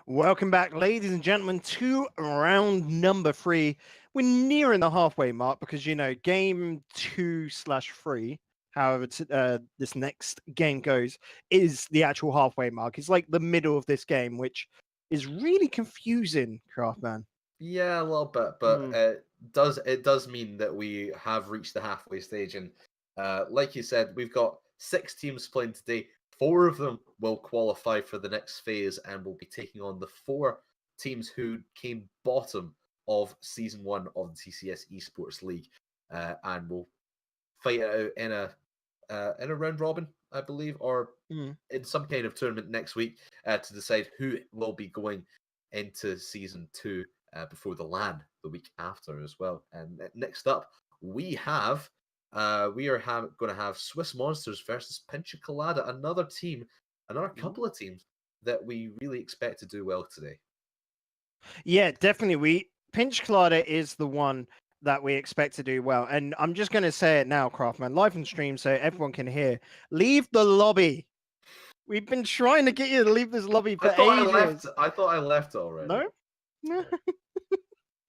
Welcome back, ladies and gentlemen, to round number 3. We're nearing the halfway mark because, game 2/3, however this next game goes, is the actual halfway mark. It's like the middle of this game, which is really confusing, Craftman. Yeah, a little bit, but it does mean that we have reached the halfway stage, and like you said, we've got 6 teams playing today. 4 of them will qualify for the next phase, and will be taking on the 4 teams who came bottom of season 1 of the TCS eSports League, and will fight it out in a round robin, I believe, or in some kind of tournament next week to decide who will be going into season 2. Before the LAN the week after as well. And next up, we are going to have TheSwissMonsters versus Pincha-a-colada, another couple of teams that we really expect to do well today. Yeah, definitely. Pinch-a-colada is the one that we expect to do well. And I'm just going to say it now, Craftman, live on stream so everyone can hear. Leave the lobby. We've been trying to get you to leave this lobby for ages. I thought I left already. No?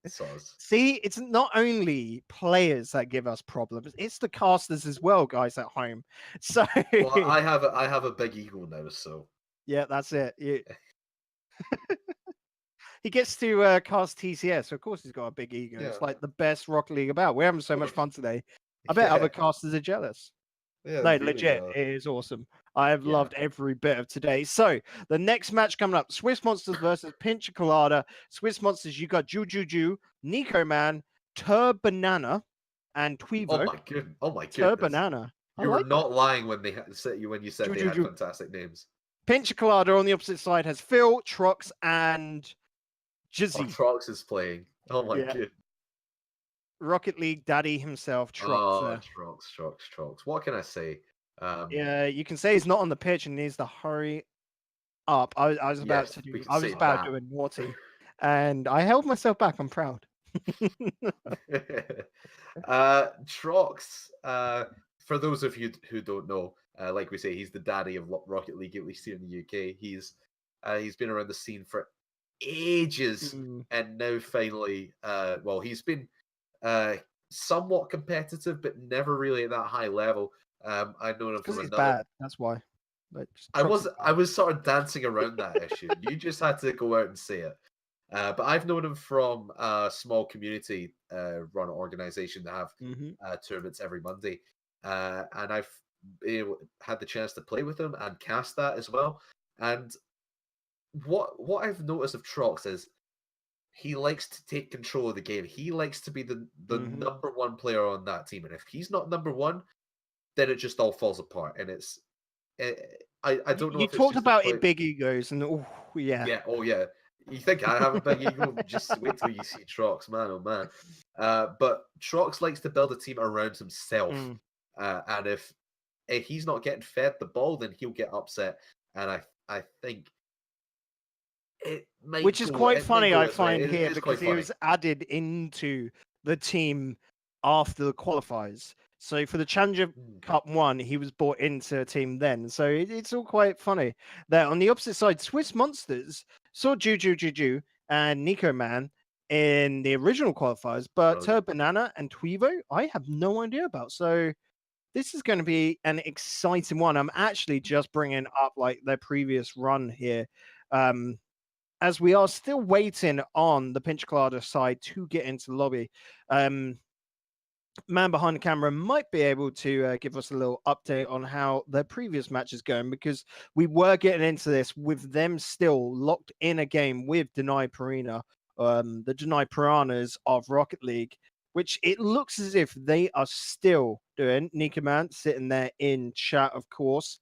Sauce. See, it's not only players that give us problems; it's the casters as well, guys at home. So, well, I have a big ego now, so yeah, that's it. He gets to cast TCS, so of course he's got a big ego. Yeah. It's like the best Rocket League about. We're having so much fun today. I bet other casters are jealous. Yeah, no, legit, it is awesome. I have loved every bit of today. So the next match coming up: TheSwissMonsters versus Pinch-a-colada. TheSwissMonsters, you got Jujuju, Nico Man, Banana, and Tweevo. Oh my goodness! Banana. You were not lying when you said they had fantastic names. Pinch-a-colada on the opposite side has Phil, Trox, and Jizzy. Trox is playing. Oh my goodness. Rocket League daddy himself, Trox. Trox. What can I say? Yeah, you can say he's not on the pitch and needs to hurry up. I was about to do a naughty, and I held myself back. I'm proud. Trox, for those of you who don't know, like we say, he's the daddy of Rocket League, at least here in the UK. He's been around the scene for ages, and now finally, he's been somewhat competitive, but never really at that high level. I know him from another. Bad. That's why. I was sort of dancing around that issue. You just had to go out and say it. But I've known him from a small community run organization that have tournaments every Monday, and I've had the chance to play with him and cast that as well. And what I've noticed of Trox is he likes to take control of the game. He likes to be the number 1 player on that team, and if he's not number 1, then it just all falls apart. And I don't know. You talked about it, big egos, and yeah. You think I have a big ego? Just wait till you see Trox, man, oh man. But Trox likes to build a team around himself, and if he's not getting fed the ball, then he'll get upset. And I think it might. Which is quite funny, I find here, because he was added into the team after the qualifiers. So for the Challenger Cup 1, he was brought into a team then. So it's all quite funny. There on the opposite side, TheSwissMonsters saw Juju and Nico Man in the original qualifiers, but Banana and Tweevo, I have no idea about. So this is going to be an exciting one. I'm actually just bringing up like their previous run here, as we are still waiting on the Pinch-a-colada side to get into the lobby. Man behind the camera might be able to give us a little update on how their previous match is going, because we were getting into this with them still locked in a game with Deny Piranha, the Deny Piranhas of Rocket League, which it looks as if they are still doing. Nico Man sitting there in chat, of course,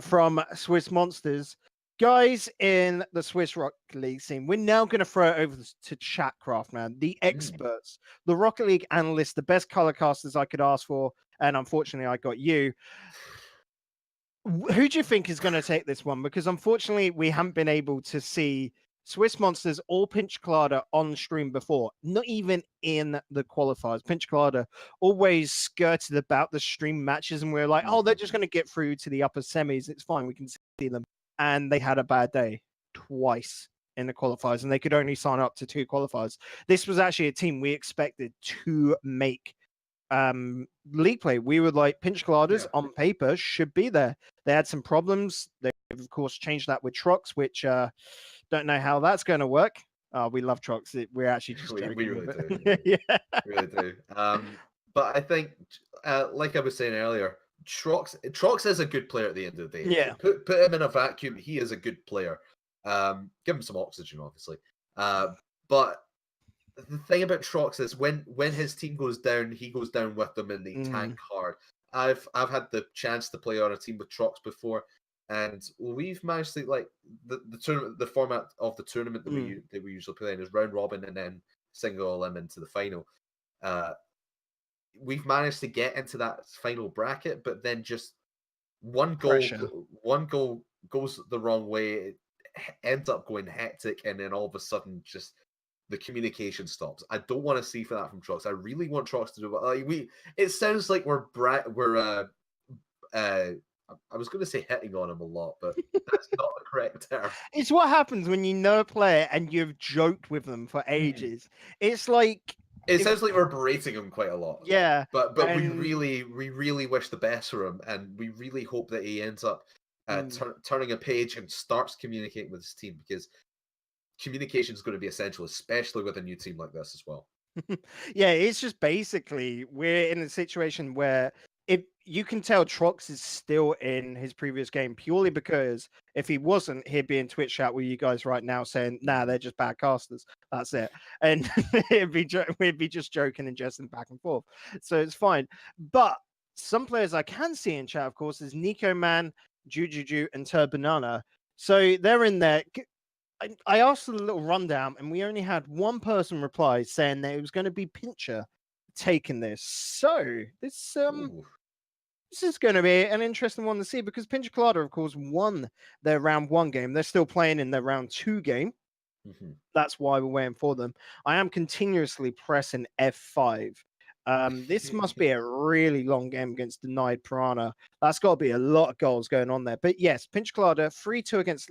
from TheSwissMonsters. Guys in the Swiss Rocket League scene, we're now going to throw it over to chat, Craftman, the experts, the Rocket League analysts, the best color casters I could ask for, and unfortunately I got you. Who do you think is going to take this one? Because unfortunately we haven't been able to see TheSwissMonsters or Pinch-a-colada on stream before, not even in the qualifiers. Pinch-a-colada always skirted about the stream matches, and we're like, oh, they're just going to get through to the upper semis. It's fine, we can see them. And they had a bad day. twice in the qualifiers, and they could only sign up to 2 qualifiers. This was actually a team we expected to make league play. We were like, Pinch-a-coladas on paper should be there. They had some problems. They've of course changed that with Trox, which don't know how that's going to work. We love Trox. We're actually just joking. We really do. Yeah. We really do. But I think, like I was saying earlier, Trox is a good player at the end of the day. Yeah. Put him in a vacuum. He is a good player. Give him some oxygen, obviously. But the thing about Trox is when his team goes down, he goes down with them, and they tank hard. I've had the chance to play on a team with Trox before, and we've managed to, like, the tournament, the format of the tournament that we usually play in is round robin and then single elim into the final. We've managed to get into that final bracket, but then just one goal goes the wrong way. It ends up going hectic, and then all of a sudden, just the communication stops. I don't want to see for that from Trox. I really want Trox to do it. Like, it sounds like we're I was going to say hitting on him a lot, but that's not the correct term. It's what happens when you know a player and you've joked with them for ages. It's like, it sounds like we're berating him quite a lot. Yeah, but we really wish the best for him, and we really hope that he ends up turning a page and starts communicating with his team, because communication is going to be essential, especially with a new team like this as well. Yeah, it's just basically we're in a situation where if you can tell Trox is still in his previous game purely because if he wasn't, he'd be in Twitch chat with you guys right now saying, "Nah, they're just bad casters. That's it," and we'd be just joking and jesting back and forth. So it's fine. But some players I can see in chat, of course, is Nico Man, Jujuju, and Turbanana. So they're in there. I asked a little rundown, and we only had one person reply saying that it was going to be Pincha taking this. So this is going to be an interesting one to see, because Pincha-a-colada, of course, won their round 1 game. They're still playing in their round 2 game. That's why we're waiting for them. I am continuously pressing F5. This must be a really long game against Denied Piranha. That's got to be a lot of goals going on there. But yes, Pincha-a-colada 3-2 against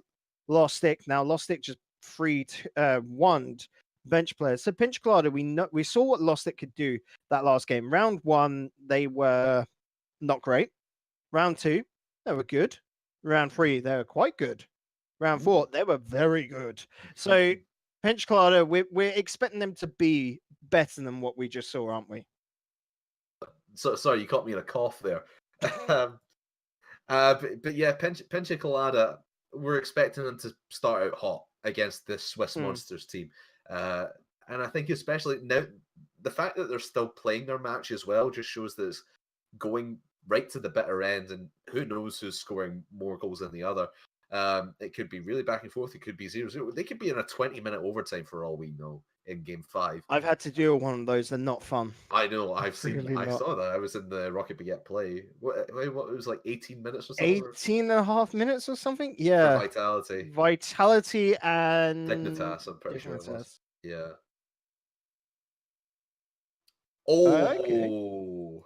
Lost Stick. Now Lost Stick just 3-1 bench players. So Pinch-a-colada, we saw what Lost Stick could do that last game. Round 1, they were not great. Round 2, they were good. Round 3, they were quite good. Round 4, they were very good. So Pinch-a-colada, we're expecting them to be better than what we just saw, aren't we? So sorry, you caught me in a cough there. But yeah, Pincha-a-colada, we're expecting them to start out hot against this TheSwissMonsters team. And I think especially now, the fact that they're still playing their match as well just shows that it's going right to the bitter end, and who knows who's scoring more goals than the other. It could be really back and forth. It could be 0-0. They could be in a 20-minute overtime for all we know in Game 5. I've had to deal with one of those. They're not fun. I know. I saw that. I was in the Rocket Baguette play. What it was like 18 minutes or something? 18 and a half minutes or something? Yeah. For Vitality and Dignitas, I'm pretty sure it was. Yeah. Okay.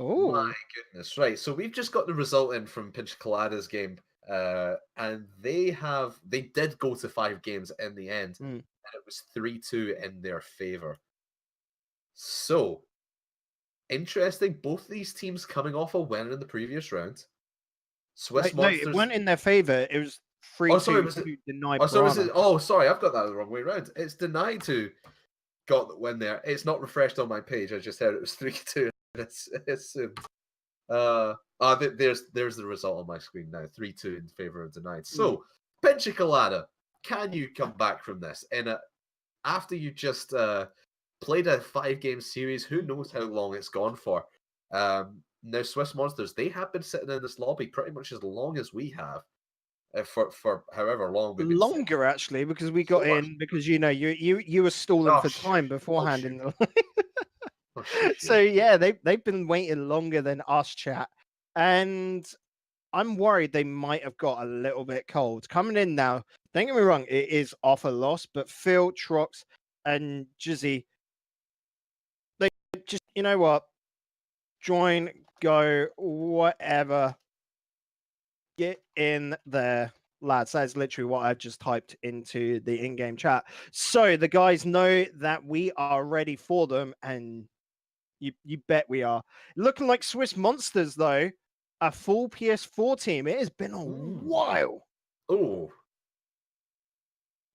Oh my goodness. Right. So we've just got the result in from Pincha-a-colada's game. And they did go to 5 games in the end, and it was 3-2 in their favor. So interesting. Both these teams coming off a win in the previous round. SwissMonsters. No, it went in their favor. It was 3-2 to Denied Piranha. Sorry, I've got that the wrong way around. It's Denied to got the win there. It's not refreshed on my page. I just heard it was 3-2. It's assumed. There's the result on my screen now. 3-2 in favor of Denied. So, Pincha-a-colada, can you come back from this? After you just played a 5-game series, who knows how long it's gone for. Now, TheSwissMonsters, they have been sitting in this lobby pretty much as long as we have. For however long we've been longer sitting. Actually, because we got in because you were stalling for time beforehand in the so yeah, they've been waiting longer than us, chat, and I'm worried they might have got a little bit cold coming in now. Don't get me wrong, it is off a loss, but Phil, Trox, and Jizzy, they just, you know what, join, go, whatever, get in there. lads. That is literally what I've just typed into the in-game chat. So the guys know that we are ready for them, and you bet we are. Looking like TheSwissMonsters, though, a full PS4 team. It has been a while. Oh.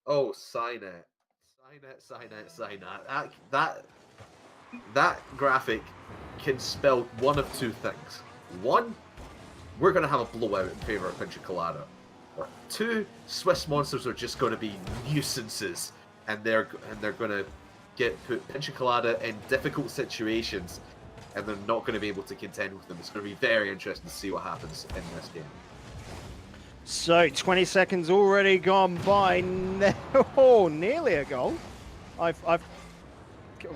Oh, sign it. Sign it. That graphic can spell one of two things. One, we're going to have a blowout in favor of Pincha-a-colada. Or two, TheSwissMonsters are just going to be nuisances, and they're going to put Pincha-a-colada in difficult situations, and they're not going to be able to contend with them. It's going to be very interesting to see what happens in this game. So 20 seconds already gone by. Oh, nearly a goal. Are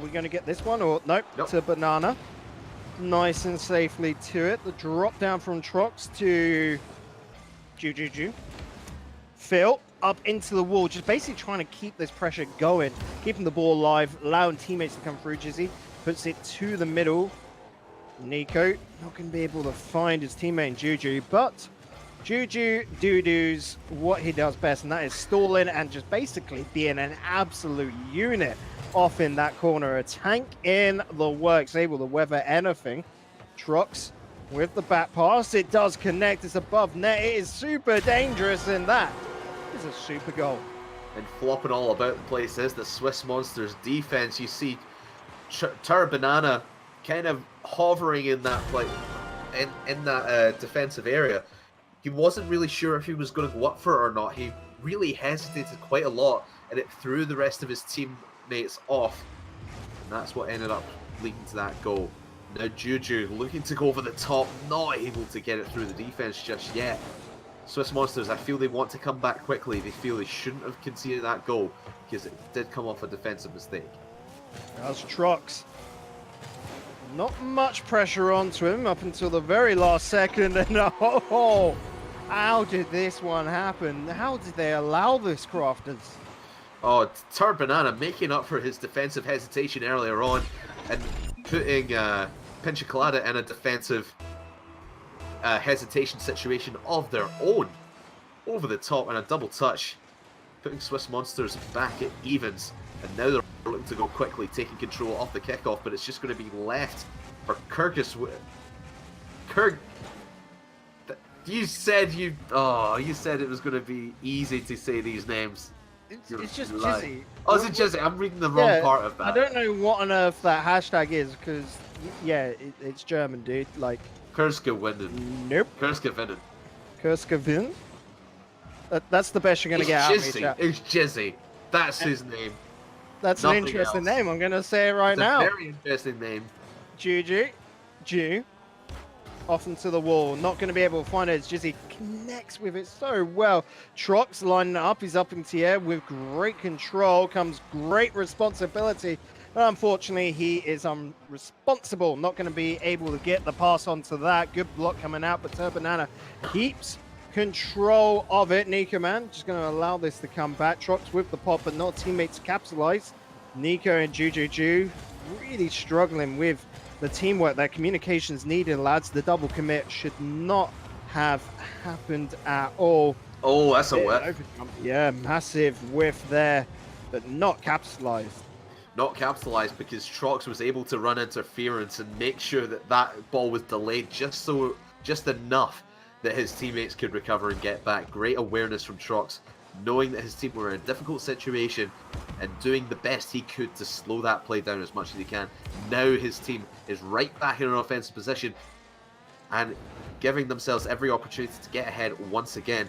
we going to get this one or nope? To Banana. Nice and safely to it. The drop down from Trox to Juju. Phil up into the wall, just basically trying to keep this pressure going, keeping the ball alive, allowing teammates to come through. Jizzy puts it to the middle. Nico not going to be able to find his teammate Juju, but Juju does what he does best, and that is stalling and just basically being an absolute unit off in that corner. A tank in the works, able to weather anything. Trox with the back pass. It does connect. It's above net. It is super dangerous, and that is a super goal. And flopping all about the place is the TheSwissMonsters defense. You see Banana kind of hovering in that defensive area. He wasn't really sure if he was going to go up for it or not. He really hesitated quite a lot, and it threw the rest of his teammates off. And that's what ended up leading to that goal. Now Juju looking to go over the top, not able to get it through the defense just yet. TheSwissMonsters, I feel they want to come back quickly. They feel they shouldn't have conceded that goal because it did come off a defensive mistake. That's Trox. Not much pressure onto him up until the very last second. And oh, how did this one happen? How did they allow this, Crafters? Oh, Banana making up for his defensive hesitation earlier on and putting Pincha-a-colada in a defensive hesitation situation of their own. Over the top and a double touch, putting TheSwissMonsters back at evens. And now they're looking to go quickly, taking control off the kickoff, but it's just going to be left for Kyrgyz. You said it was going to be easy to say these names. It's just Jizzy. Oh, is it Jizzy? I'm reading the wrong part of that. I don't know what on earth that hashtag is, because, yeah, it's German, dude. Like... Kurskawinnen. Nope. Kurskawinnen. Kurskawin? That's the best you're going to get out of me, chat. It's Jizzy. That's his name. That's an interesting name. I'm going to say it right now. It's a very interesting name. Juju. Off into the wall. Not going to be able to find it as Jizzy connects with it so well. Trox lining it up. He's up into the air with great control. Comes great responsibility. But unfortunately, he is unresponsible. Not going to be able to get the pass onto that. Good block coming out, but Banana keeps control of it. Nico, man, just going to allow this to come back. Trox with the pop, but not teammates capitalize. Nico and Juju really struggling with the teamwork. That communication's needed, lads. The double commit should not have happened at all. Oh, that's a whiff. Yeah, massive whiff there, but not capitalized. Not capitalized because Trox was able to run interference and make sure that that ball was delayed just enough that his teammates could recover and get back. Great awareness from Trox, knowing that his team were in a difficult situation and doing the best he could to slow that play down as much as he can. Now his team is right back in an offensive position and giving themselves every opportunity to get ahead once again.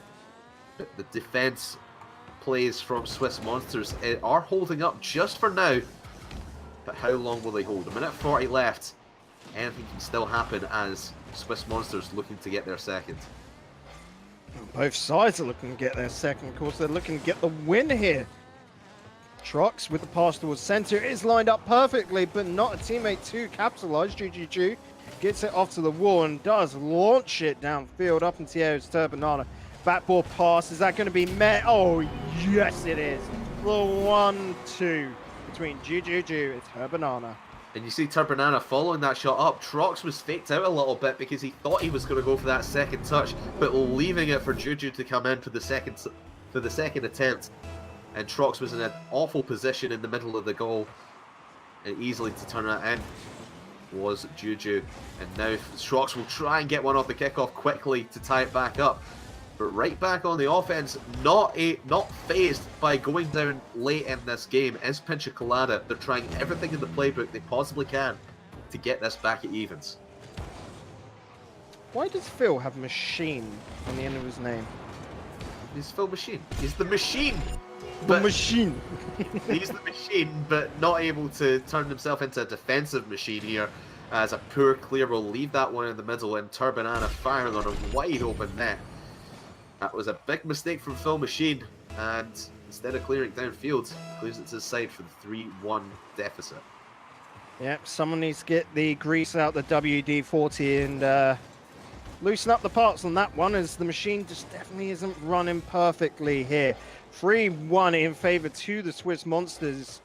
But the defense plays from TheSwissMonsters are holding up just for now. But how long will they hold? A minute 40 left. Anything can still happen as TheSwissMonsters looking to get their second. Both sides are looking to get their second. Of course, they're looking to get the win here. Trox with the pass towards center is lined up perfectly, but not a teammate to capitalize. Juju gets it off to the wall and does launch it downfield up into the air. It's Banana. Backboard pass. Is that going to be met? Oh, yes, it is. The 1-2 between Juju and Banana. And you see Turbanana following that shot up. Trox was faked out a little bit because he thought he was going to go for that second touch, but leaving it for Juju to come in for the second attempt. And Trox was in an awful position in the middle of the goal, and easily to turn it in was Juju. And now Trox will try and get one off the kickoff quickly to tie it back up. But right back on the offense, not phased by going down late in this game, is Pincha-a-colada. They're trying everything in the playbook they possibly can to get this back at evens. Why does Phil have machine on the end of his name? He's Phil Machine. He's the machine. The machine. He's the machine, but not able to turn himself into a defensive machine here. As a poor clear will leave that one in the middle, and Turbanana firing on a wide open net. That was a big mistake from Phil Machine, and instead of clearing downfield, clears it to the side for the 3-1 deficit. Yep, someone needs to get the grease out the WD-40 and loosen up the parts on that one, as the machine just definitely isn't running perfectly here. 3-1 in favor to the TheSwissMonsters.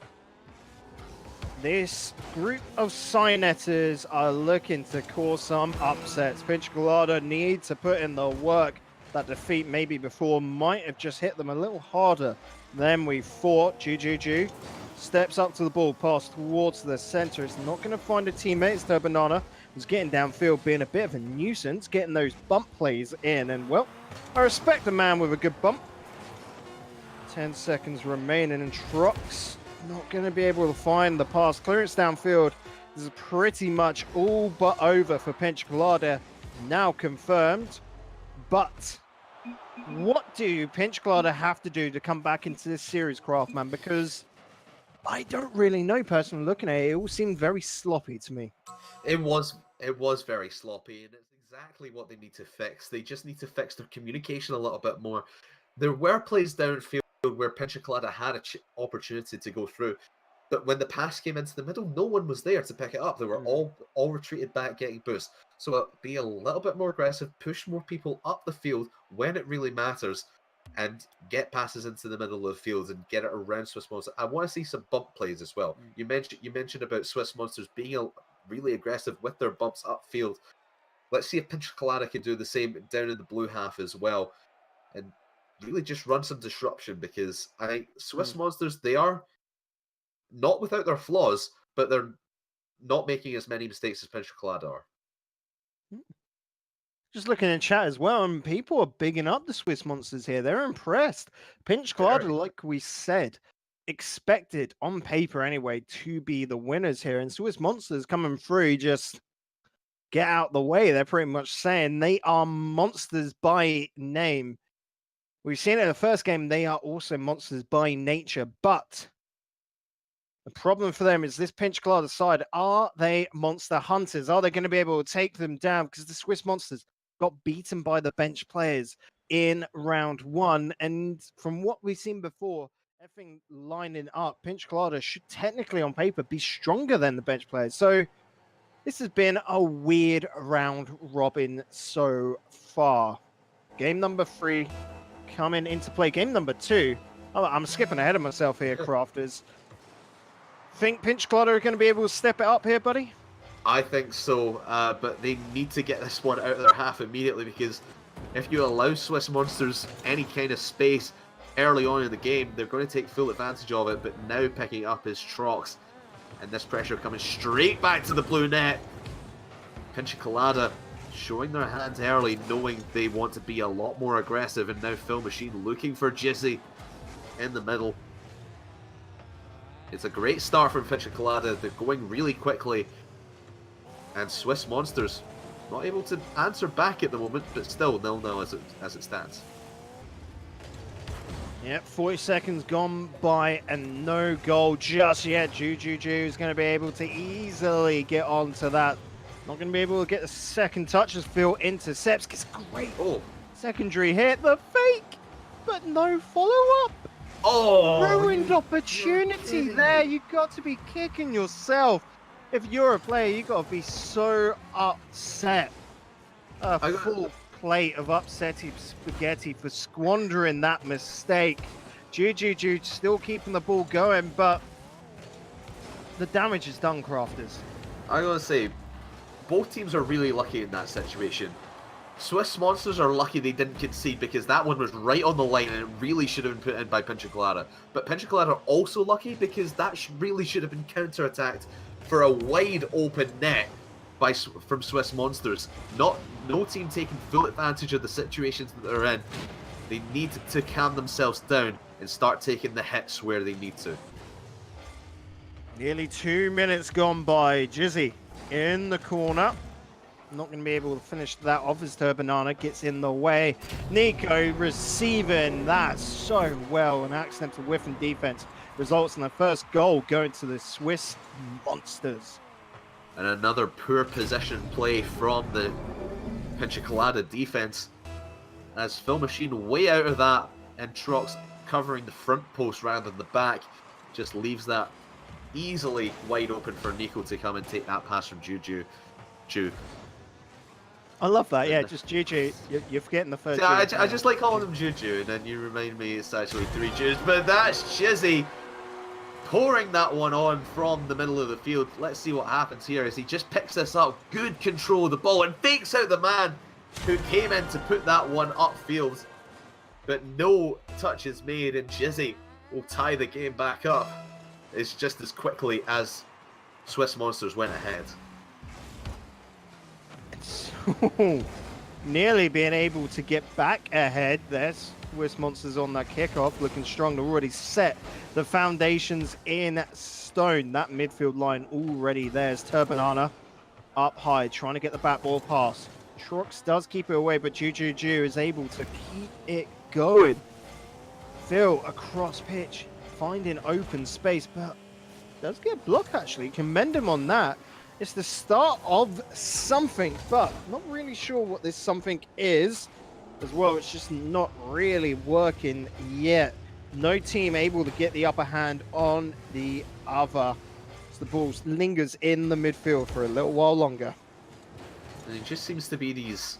This group of Signetters are looking to cause some upsets. Pincha-a-colada need to put in the work. That defeat maybe before might have just hit them a little harder than we thought. Juju steps up to the ball, pass towards the center. It's not going to find a teammate. It's Turbanana, who's getting downfield, being a bit of a nuisance, getting those bump plays in. And, well, I respect a man with a good bump. 10 seconds remaining, and Trox not going to be able to find the pass. Clearance downfield. This is pretty much all but over for Pincha-a-colada, now confirmed. But what do Pincha-a-colada have to do to come back into this series, Craftman? Because I don't really know personally. Looking at it, it all seemed very sloppy to me. It was very sloppy, and it's exactly what they need to fix. They just need to fix their communication a little bit more. There were plays downfield where Pincha-a-colada had an opportunity to go through, but when the pass came into the middle, no one was there to pick it up. They were all retreated back, getting boost. So be a little bit more aggressive, push more people up the field when it really matters, and get passes into the middle of the field and get it around TheSwissMonsters. I want to see some bump plays as well. You mentioned about TheSwissMonsters being really aggressive with their bumps upfield. Let's see if Pincha-a-colada can do the same down in the blue half as well, and really just run some disruption, because I think TheSwissMonsters, they are not without their flaws, but they're not making as many mistakes as Pincha-a-colada are. Just looking in chat as well, and people are bigging up the TheSwissMonsters here. They're impressed. Pincha-a-colada, like we said, expected on paper anyway to be the winners here, and TheSwissMonsters coming through, just get out the way. They're pretty much saying they are monsters by name. We've seen it in the first game, they are also monsters by nature, but the problem for them is this Pincha-a-colada side. Are they monster hunters? Are they going to be able to take them down? Because the TheSwissMonsters got beaten by the bench players in round one. And from what we've seen before, everything lining up, Pincha-a-colada should technically on paper be stronger than the bench players. So this has been a weird round robin so far. Game number 3 coming into play. Game number 2. Oh, I'm skipping ahead of myself here, Crafters. Think Pincha-a-colada are going to be able to step it up here, buddy? I think so, but they need to get this one out of their half immediately, because if you allow TheSwissMonsters any kind of space early on in the game, they're going to take full advantage of it. But now picking up is Trox, and this pressure coming straight back to the blue net. Pincha-a-colada showing their hands early, knowing they want to be a lot more aggressive, and now Phil Machine looking for Jizzy in the middle. It's a great start from Pincha-a-colada. They're going really quickly, and TheSwissMonsters not able to answer back at the moment, but still 0-0 as it stands. Yep, 40 seconds gone by and no goal just yet. Juju is going to be able to easily get onto that. Not going to be able to get the second touch as Phil intercepts. Gets great secondary hit. The fake, but no follow-up. Oh, ruined opportunity there. You've got to be kicking yourself. If you're a player, you've got to be so upset. A full plate of upsetty spaghetti for squandering that mistake. Juju still keeping the ball going, but the damage is done, Crafters. I'm going to say, both teams are really lucky in that situation. TheSwissMonsters are lucky they didn't concede because that one was right on the line and it really should have been put in by Pincha-a-colada. But Pincha-a-colada are also lucky because that really should have been counter-attacked for a wide open net from TheSwissMonsters. No team taking full advantage of the situations that they're in. They need to calm themselves down and start taking the hits where they need to. Nearly 2 minutes gone by. Jizzy in the corner. Not going to be able to finish that off as Turbanana gets in the way. Nico receiving that so well. An accidental whiff in defense results in the first goal going to the Swiss Monsters. And another poor possession play from the Pincha-a-colada defense. As Phil Machine way out of that and Trox covering the front post rather than the back. Just leaves that easily wide open for Nico to come and take that pass from Juju. I love that, yeah, just Juju. You're forgetting the first. I just like calling him Juju, and then you remind me it's actually 3 Jews. But that's Jizzy pouring that one on from the middle of the field. Let's see what happens here as he just picks this up. Good control of the ball and fakes out the man who came in to put that one upfield. But no touch is made, and Jizzy will tie the game back up. It's just as quickly as TheSwissMonsters went ahead. So, nearly being able to get back ahead. There's TheSwissMonsters on that kickoff, looking strong. They've already set the foundations in stone. That midfield line already there's Turbanana up high, trying to get the back ball pass. Trox does keep it away, but Juju is able to keep it going. Phil across pitch, finding open space, but does get blocked actually. Commend him on that. It's the start of something, but not really sure what this something is as well. It's just not really working yet. No team able to get the upper hand on the other. So the ball lingers in the midfield for a little while longer. And it just seems to be these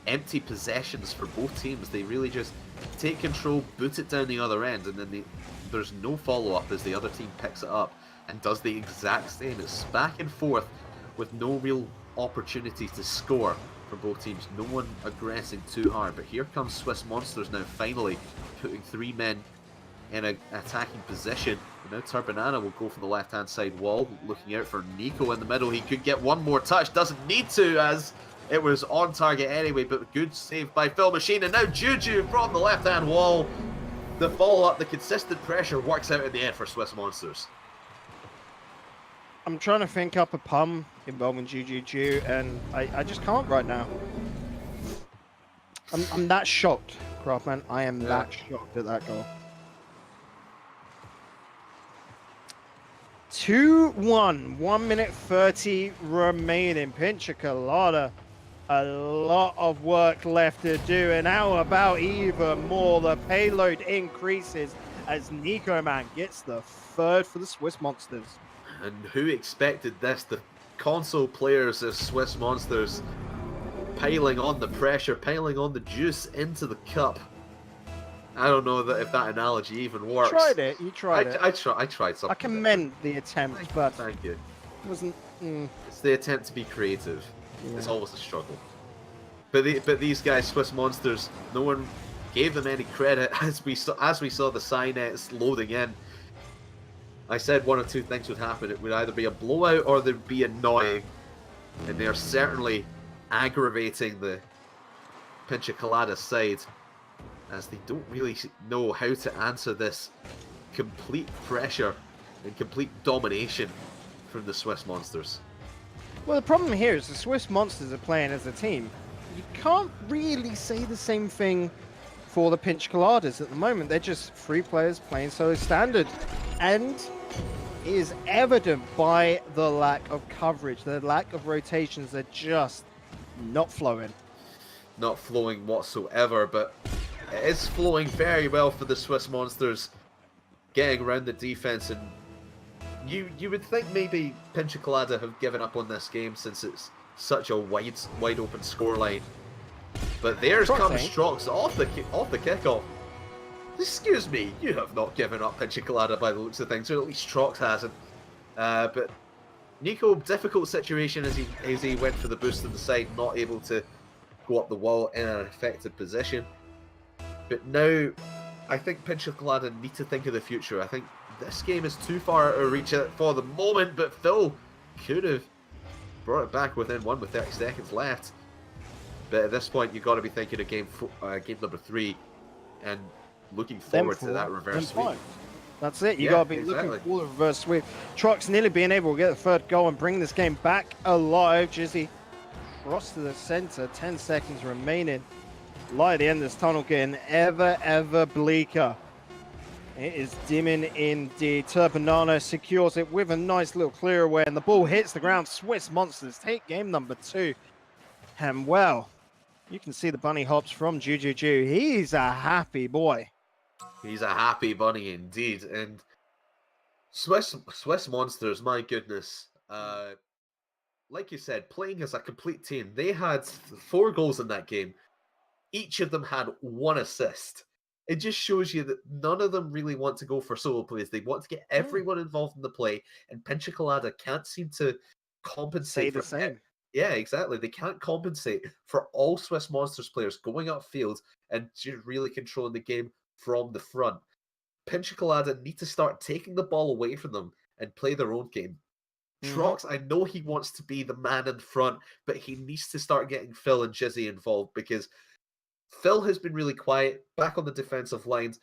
empty possessions for both teams. They really just take control, boot it down the other end, and then there's no follow-up as the other team picks it up and does the exact same. It's back and forth with no real opportunity to score for both teams. No one aggressing too hard. But here comes TheSwissMonsters now finally putting 3 men in an attacking position. And now Turbanana will go for the left-hand side wall, looking out for Nico in the middle. He could get one more touch, doesn't need to as it was on target anyway, but good save by Phil Machine. And now Juju from the left-hand wall. The follow-up, the consistent pressure works out in the end for TheSwissMonsters. I'm trying to think up a pun involving Juju, and I just can't right now. I'm that shocked, Craftman. I am that shocked at that goal. 2-1, 1 minute 30 remaining. Pincha-a-colada, a lot of work left to do, and how about even more? The payload increases as Nico Man gets the third for the TheSwissMonsters. And who expected this? The console players of TheSwissMonsters piling on the pressure, piling on the juice into the cup. I don't know if that analogy even works. You tried it. You tried it. I tried something. I commend the attempt, but thank you. It wasn't. It's the attempt to be creative. Yeah. It's always a struggle. But these guys, TheSwissMonsters, no one gave them any credit as we saw the Cynets loading in. I said one or two things would happen. It would either be a blowout or they'd be annoying. And they're certainly aggravating the Pincha-a-colada side as they don't really know how to answer this complete pressure and complete domination from the TheSwissMonsters. Well, the problem here is the TheSwissMonsters are playing as a team. You can't really say the same thing for the Pinch-a-coladas at the moment. They're just 3 players playing solo standard. And it is evident by the lack of coverage, the lack of rotations. They're just not flowing. Not flowing whatsoever, but it is flowing very well for the TheSwissMonsters, getting around the defense. And you would think maybe Pincha-a-colada have given up on this game since it's such a wide open scoreline. But there's comes Trox off the kickoff. Excuse me, you have not given up Pincha-a-colada by the looks of things, or at least Trox hasn't. But Nico, difficult situation as he went for the boost to the side, not able to go up the wall in an effective position. But now, I think Pincha-a-colada need to think of the future. I think this game is too far out of reach for the moment, but Phil could have brought it back within 1 with 30 seconds left. But at this point, you've got to be thinking of game number 3 and looking forward to that reverse sweep. That's it. You got to be looking for the reverse sweep. Trucks nearly being able to get the third goal and bring this game back alive. Jizzy cross to the center. 10 seconds remaining. Light at the end of this tunnel getting ever bleaker. It is dimming indeed. Turbinano secures it with a nice little clear away, and the ball hits the ground. TheSwissMonsters take game number 2. And well, you can see the bunny hops from Jujuju. He's a happy boy. He's a happy bunny indeed. And TheSwissMonsters, my goodness. Like you said, playing as a complete team. They had 4 goals in that game. Each of them had 1 assist. It just shows you that none of them really want to go for solo plays. They want to get everyone involved in the play, and Pincha-a-colada can't seem to compensate for the same. Yeah, exactly. They can't compensate for all TheSwissMonsters players going upfield and just really controlling the game from the front. Pincha-a-colada need to start taking the ball away from them and play their own game. Trox, I know he wants to be the man in front, but he needs to start getting Phil and Jizzy involved, because Phil has been really quiet, back on the defensive lines.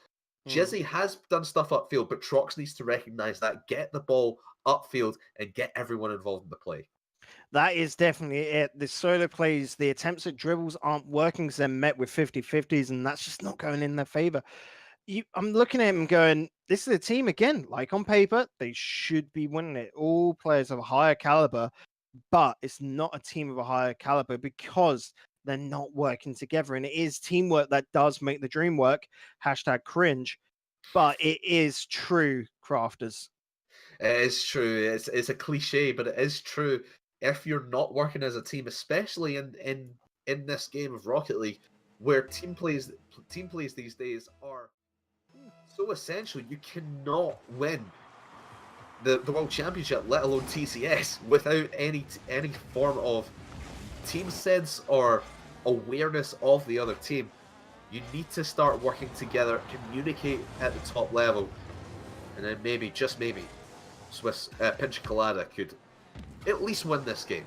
Jizzy has done stuff upfield, but Trox needs to recognize that, get the ball upfield, and get everyone involved in the play. That is definitely it. The solo plays, the attempts at dribbles aren't working because they're met with 50-50s, and that's just not going in their favor. I'm looking at him going, this is a team, again, like on paper, they should be winning it. All players of a higher caliber, but it's not a team of a higher caliber because they're not working together. And it is teamwork that does make the dream work. #cringe. But it is true, crafters. It is true. It's a cliche, but it is true. If you're not working as a team, especially in this game of Rocket League, where team plays these days are so essential, you cannot win the World Championship, let alone TCS, without any form of team sense or awareness of the other team. You need to start working together, communicate at the top level, and then maybe, just maybe, Pincha-a-colada could at least win this game.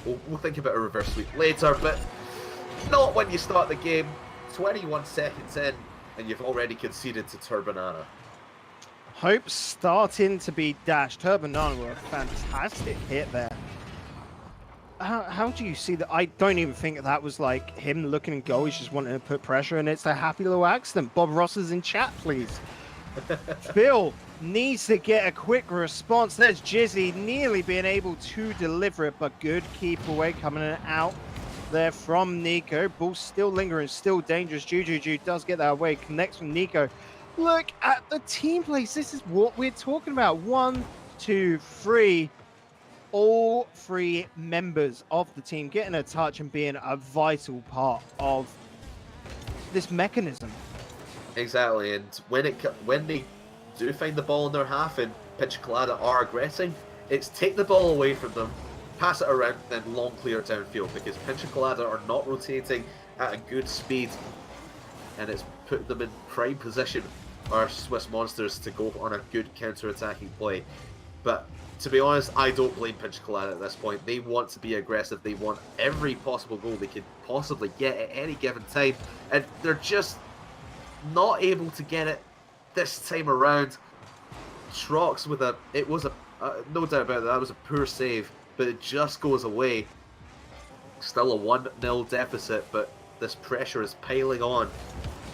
We'll think about a reverse sweep later, but not when you start the game 21 seconds in and you've already conceded to Turbinano. Hope starting to be dashed. Turbinano were a fantastic hit there. How do you see that? I don't even think that was like him looking in goal. He's just wanting to put pressure, and it's a happy little accident. Bob Ross is in chat, please. Phil needs to get a quick response. There's Jizzy nearly being able to deliver it, but good keep away coming out there from Nico. Ball still lingering, still dangerous. Jujuju does get that away, connects with Nico. Look at the team plays. This is what we're talking about. 1, 2, 3. All 3 members of the team getting a touch and being a vital part of this mechanism. Exactly, and when they do find the ball in their half and Pincha-a-colada are aggressing, it's take the ball away from them, pass it around, then long clear it downfield, because Pincha-a-colada are not rotating at a good speed, and it's put them in prime position, our TheSwissMonsters, to go on a good counter-attacking play. But to be honest, I don't blame Pincha-a-colada at this point. They want to be aggressive. They want every possible goal they could possibly get at any given time, and they're just not able to get it this time around. Trox with no doubt about that was a poor save, but it just goes away. Still a 1-0 deficit, but this pressure is piling on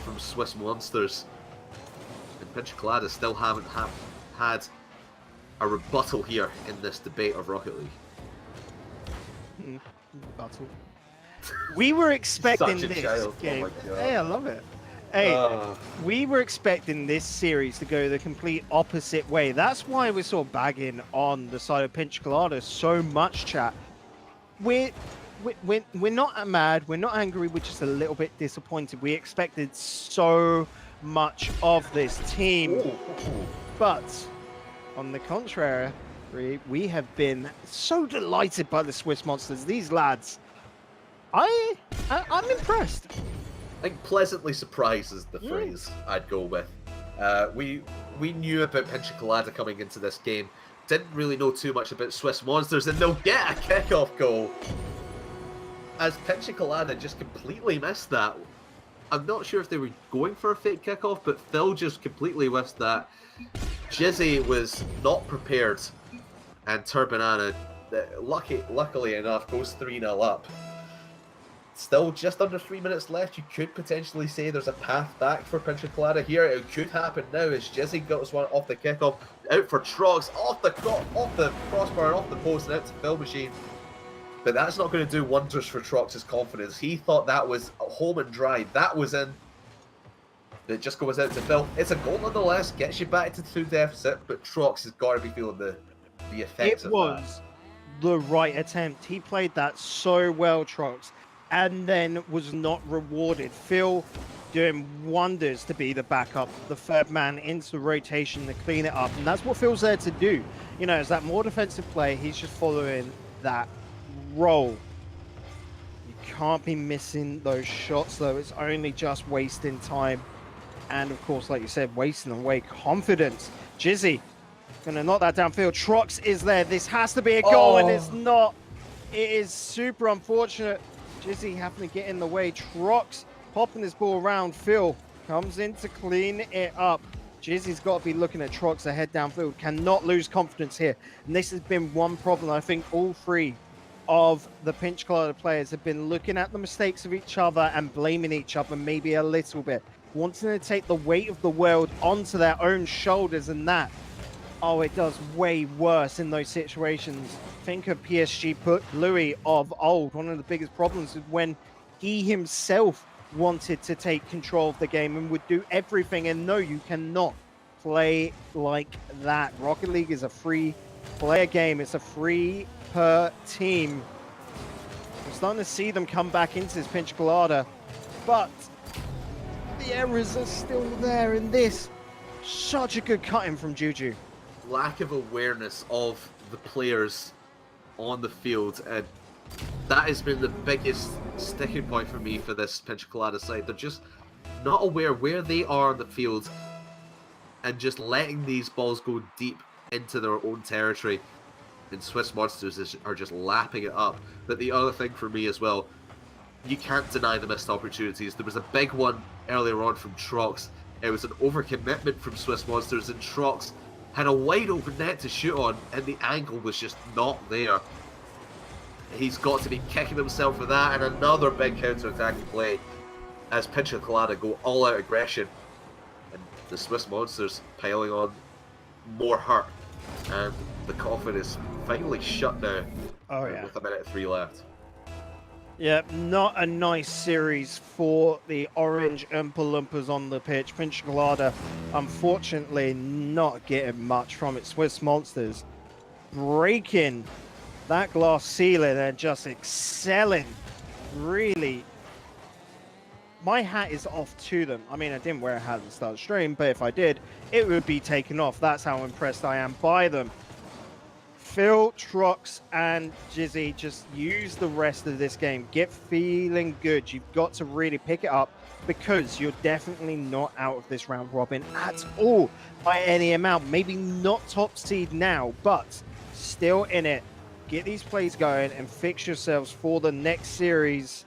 from TheSwissMonsters, and Pincha-a-colada still haven't had a rebuttal here in this debate of Rocket League. Rebuttal. We were expecting this game. Oh, hey, I love it. Hey, we were expecting this series to go the complete opposite way. That's why we're sort of bagging on the side of Pincha-a-colada so much, chat. We're not mad, we're not angry, we're just a little bit disappointed. We expected so much of this team. But on the contrary, We have been so delighted by the Swiss Monsters. These lads, I'm impressed. I think pleasantly surprised is the phrase I'd go with. We knew about Pincha-a-colada coming into this game. Didn't really know too much about TheSwissMonsters, and they'll get a kickoff goal. As Pincha-a-colada just completely missed that. I'm not sure if they were going for a fake kickoff, but Phil just completely missed that. Jizzy was not prepared, and Turbanana, luckily enough, goes 3-0 up. Still just under 3 minutes left. You could potentially say there's a path back for Pincha-a-colada here. It could happen now as Jizzy got one off the kickoff, out for Trox, off the crossbar and off the post and out to Phil Machine. But that's not going to do wonders for Trox's confidence. He thought that was home and dry. That was in. It just goes out to Phil. It's a goal nonetheless. Gets you back to 2 deficit, but Trox has got to be feeling the effects of that. It was the right attempt. He played that so well, Trox, and then was not rewarded. Phil doing wonders to be the backup, the third man into rotation to clean it up. And that's what Phil's there to do. You know, it's that more defensive play. He's just following that role. You can't be missing those shots, though. It's only just wasting time. And, of course, like you said, wasting away confidence. Jizzy gonna knock that downfield. Trox is there. This has to be a goal, and it's not. It is super unfortunate. Jizzy having to get in the way. Trox popping this ball around. Phil comes in to clean it up. Jizzy's got to be looking at Trox ahead downfield. Cannot lose confidence here. And this has been one problem. I think all three of the Pinch-a-colada players have been looking at the mistakes of each other and blaming each other maybe a little bit. Wanting to take the weight of the world onto their own shoulders, and that, oh, it does way worse in those situations. Think of PSG put Louis of old. One of the biggest problems is when he himself wanted to take control of the game and would do everything. And no, you cannot play like that. Rocket League is a free player game. It's a free per team. We're starting to see them come back into this Pinch-a-colada, but the errors are still there in this. Such a good cutting from Juju. Lack of awareness of the players on the field, and that has been the biggest sticking point for me for this Pincha-a-colada side. They're just not aware where they are on the field and just letting these balls go deep into their own territory. And TheSwissMonsters are just lapping it up. But the other thing for me as well, you can't deny the missed opportunities. There was a big one earlier on from Trox. It was an overcommitment from TheSwissMonsters, and Trox had a wide open net to shoot on, and the angle was just not there. He's got to be kicking himself for that, and another big counter-attacking play as Pincha-a-colada go all-out aggression, and the TheSwissMonsters piling on more hurt, and the coffin is finally shut now. Oh yeah, with 1:03 left. Yeah, not a nice series for the Orange Oompa Loompas on the pitch. Pinch-a-colada, unfortunately, not getting much from its TheSwissMonsters. Breaking that glass ceiling and just excelling. Really, my hat is off to them. I mean, I didn't wear a hat at the start of the stream, but if I did, it would be taken off. That's how impressed I am by them. Phil, Trox, and Jizzy just use the rest of this game. Get feeling good. You've got to really pick it up because you're definitely not out of this round robin at all by any amount. Maybe not top seed now, but still in it. Get these plays going and fix yourselves for the next series.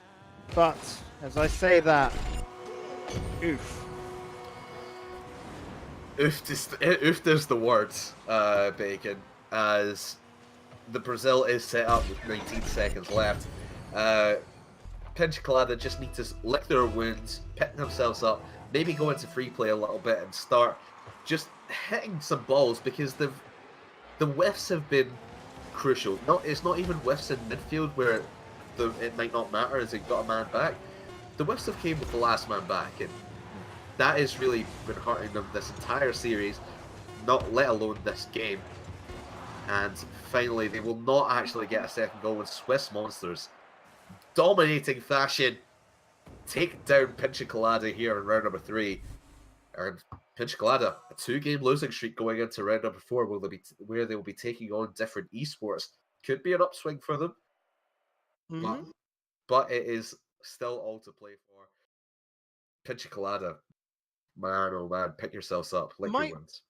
But as I say that, oof. Oof is the word, Bacon. As the Brazil is set up with 19 seconds left. Pincha-a-colada just need to lick their wounds, pick themselves up, maybe go into free play a little bit and start just hitting some balls, because the whiffs have been crucial. It's not even whiffs in midfield where it might not matter as they got a man back. The whiffs have came with the last man back, and that has really been hurting them this entire series, not let alone this game. And finally, they will not actually get a second goal when TheSwissMonsters, dominating fashion, take down Pincha-a-colada here in round number 3. And Pinch-a-colada, a 2-game losing streak going into round number 4, where they will be taking on different esports. Could be an upswing for them, but it is still all to play for. Pinch-a-colada, man, oh man, pick yourselves up, lick your wounds.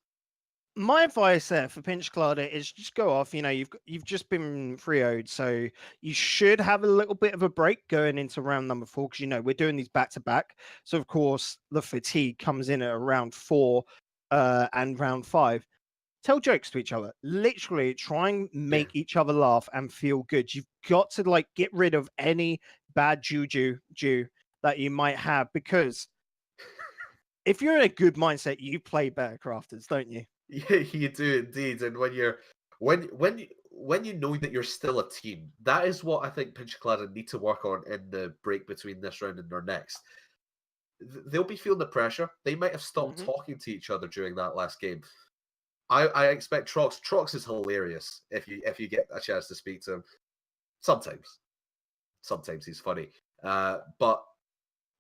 My advice there for Pinch-a-colada is just go off. You know, you've just been 3-0'd, so you should have a little bit of a break going into round number 4 because, you know, we're doing these back to back. So of course the fatigue comes in at round 4 and round 5. Tell jokes to each other. Literally try and make each other laugh and feel good. You've got to like get rid of any bad juju that you might have, because if you're in a good mindset, you play better crafters, don't you? Yeah, you do indeed. And when you know that you're still a team, that is what I think Pinch-a-colada need to work on in the break between this round and their next. They'll be feeling the pressure. They might have stopped talking to each other during that last game. I expect Trox. Trox is hilarious if you get a chance to speak to him. Sometimes he's funny. But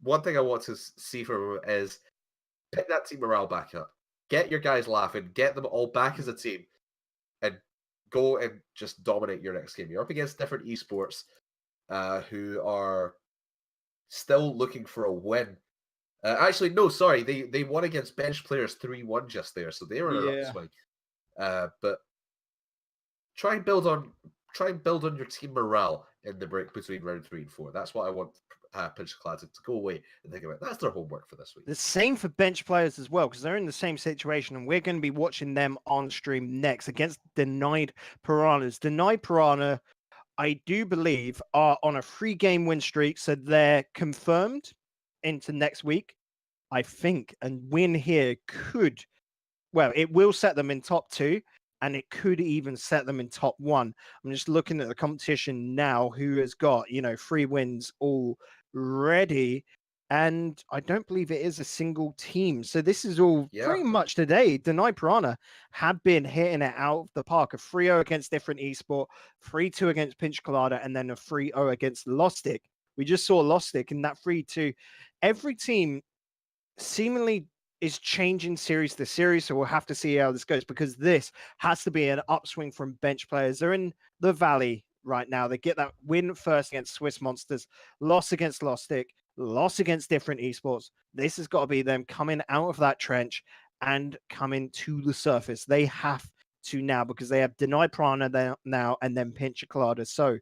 one thing I want to see from him is pick that team morale back up. Get your guys laughing. Get them all back as a team, and go and just dominate your next game. You're up against different esports who are still looking for a win. Actually, no, sorry. They won against bench players 3-1 just there, so they were in an upswing. But try and build on your team morale in the break between round 3 and 4. That's what I want Pinch-a-colada to go away and think about. That's their homework for this week. The same for bench players as well, because they're in the same situation, and we're going to be watching them on stream next against Denied Piranhas. Denied Piranha, I do believe, are on a 3-game win streak, so they're confirmed into next week, I think. And win here could, well, it will set them in top 2, and it could even set them in top 1. I'm just looking at the competition now, who has got, 3 wins already, and I don't believe it is a single team. So this is all pretty much today. Denied Piranha have been hitting it out of the park. A 3-0 against different esport, 3-2 against Pinch-a-colada, and then a 3-0 against Lostic. We just saw Lostic in that 3-2. Every team seemingly is changing series to series, so we'll have to see how this goes, because this has to be an upswing from bench players. They're in the valley right now. They get that win first against TheSwissMonsters, loss against Lostic, loss against different esports. This has got to be them coming out of that trench and coming to the surface. They have to now, because they have Denied Piranha now and then Pinch-a-colada. So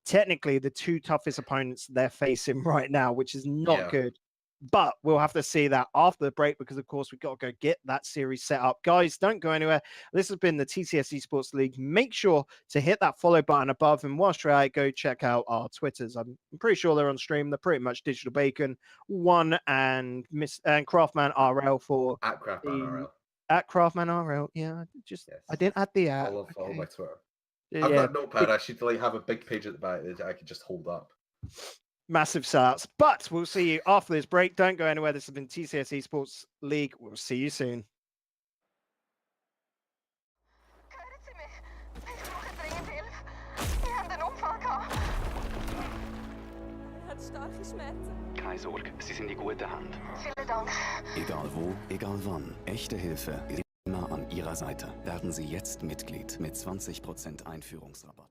technically the 2 toughest opponents they're facing right now, which is not good. But we'll have to see that after the break, because, of course, we've got to go get that series set up. Guys, don't go anywhere. This has been the TCS eSports League. Make sure to hit that follow button above. And whilst you're out, go check out our Twitters. I'm pretty sure they're on stream. They're pretty much Digital Bacon 1 and Craftman RL for at Craftman RL. At Craftman RL. Yeah, I didn't add the at. Follow my Twitter. I've got a notepad. I should have a big page at the back that I could just hold up. Massive sellouts, but we'll see you after this break. Don't go anywhere. This has been TCS eSports League. We'll see you soon. Keine Sorge, Sie sind in guter Hand. Egal wo, egal wann. Echte Hilfe ist immer an Ihrer Seite. Werden Sie jetzt Mitglied mit 20% Einführungsrabatt.